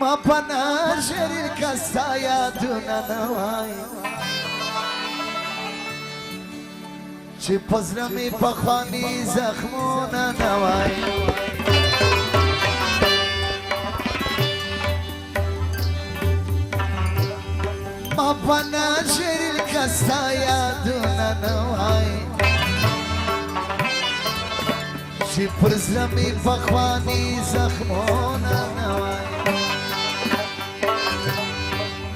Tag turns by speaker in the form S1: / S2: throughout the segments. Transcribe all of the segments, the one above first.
S1: ما پناه شریل کستا یادونه نوای چی پزرمی پخوانی زخمونه نوای ما پناه شریل کستا یادونه نوای چی پزرمی پخوانی زخمونه نوای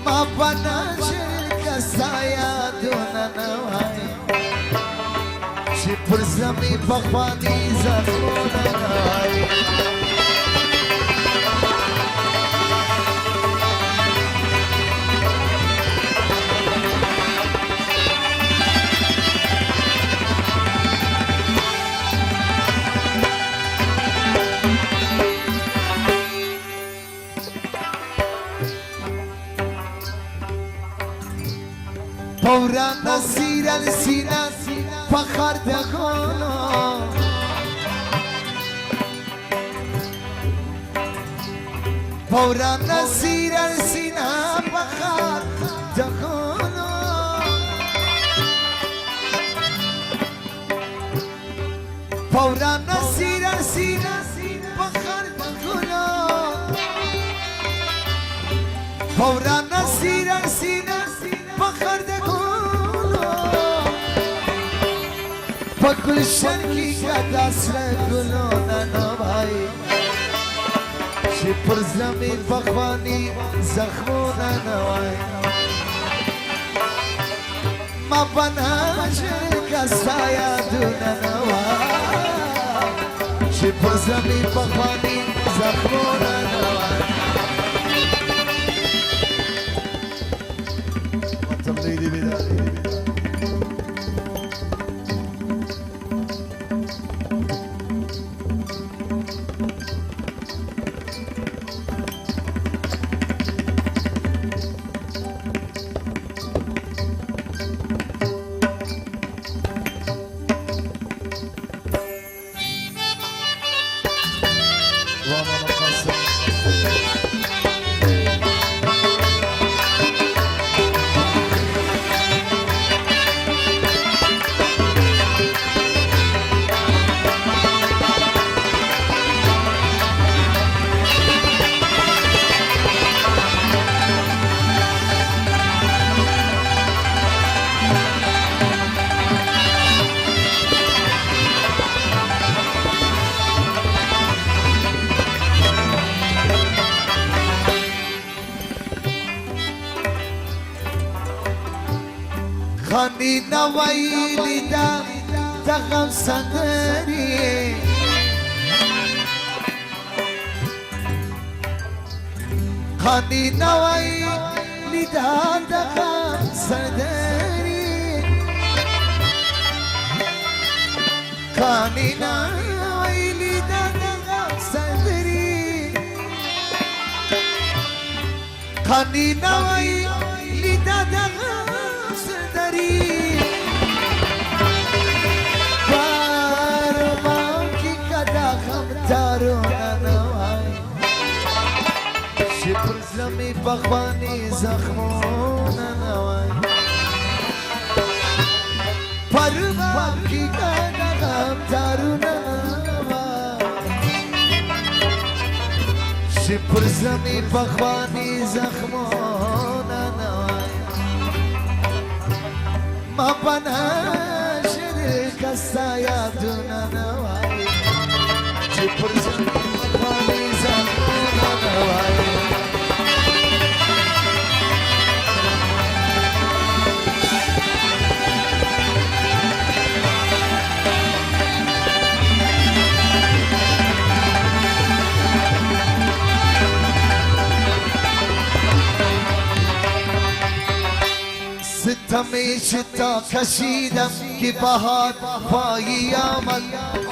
S1: ما پناه شریل کستا یادونه نوای چی پرزمی پخوانی زخمونه نوای پورا نصیر السینه فخر دخانو پورا نصیر السینه فخر دخانو پورا نصیر السینه فخر دخانو پورا نصیر السینه فخر دخانو پا گلشن کی که دست گلونه نوای چی پر زمین پخوانی زخمونه نوای ما پناه شریل کستا یادونه نوای چی پر زمین پخوانی زخمونه نوای تقلیدی بیداری خانی نوایی لیده دغم سندری خانی نوایی لیده دغم سندری خانی نوایی لیده دغم سندری خانی نوایی لیده دغم برمان کی کدا خم دارونه نوای چی پر زمی پخوانی زخمونه نوای برمان کی کدا خم دارونه نوای چی پر زمی پخوانی زخمونه نوای ما پناه شریل کستا یادونه نوای چی پر زمین پخوانی زخمونه نوای ستمیشتا کشیدم که بهار پایی آمد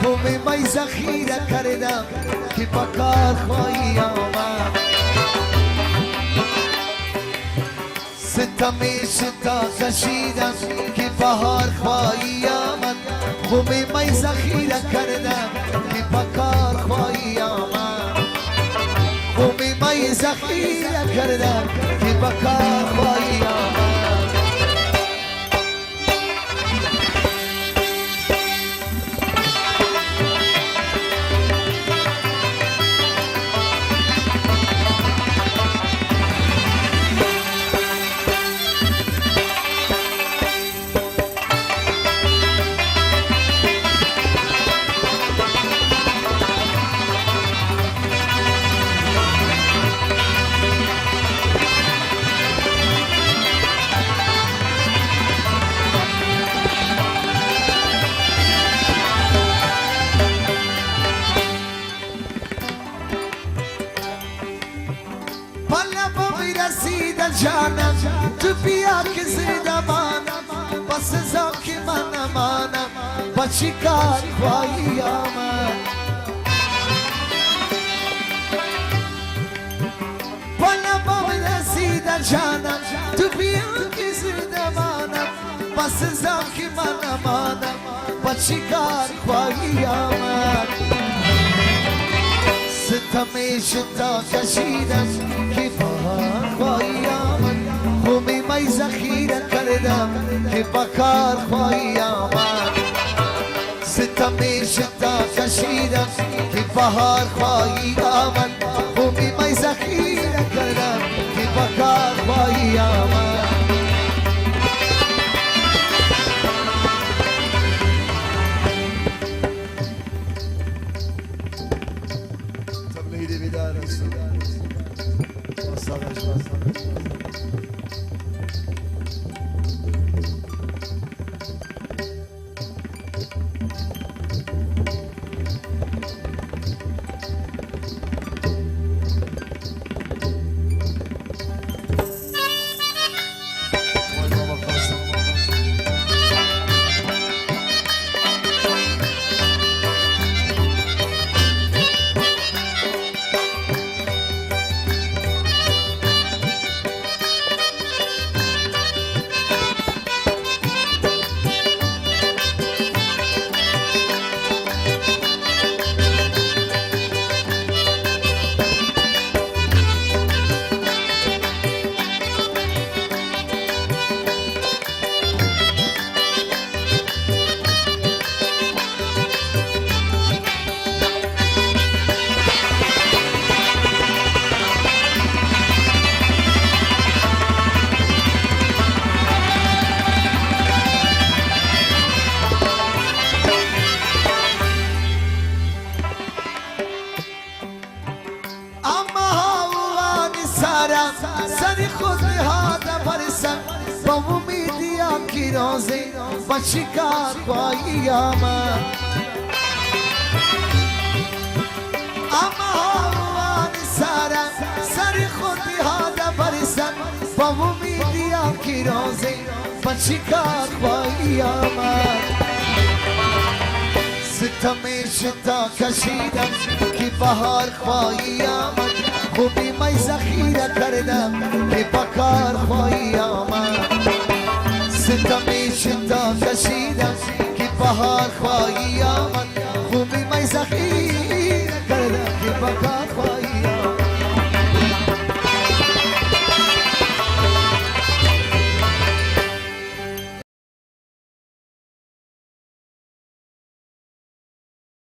S1: خومی می ذخیره کردم که بکار خواهی آمد ستمیشتا کشیدم که بهار خواهی آمد خومی می ذخیره کردم که بکار خواهی آمد خومی مای ذخیره کردم که بکار خواهی آمد. جانم تو بیا که زنده مانم بس ازم که من نمانم با چی کار خواهی آمد. بالا با رسیدن جانم تو بیا که زنده مانم بس ازم که من نمانم با چی کار خواهی آمد. ستمش تا کشیدم که بهار خواهی آمد. خومی مای ذخیره کردم که بکار خواهی آمد. ستمش تا کشیدم که بهار خواهی آمد. خومی مای ذخیره کردم که بکار خواهی آمد. سر خود نهاده برسم با امیدیم که رازی با چیکار خواهی آمد. اما هاروان سرم سر خود نهاده برسم با امیدیم که رازی با چیکار خواهی آمد. ستمش تا کشیدم که بهار خواهی آمد. خوبی مای ذخیره کردم که بکار خواهی آمد. ستمش تا کشیدم که بهار خواهی آمد. خوبی مای ذخیره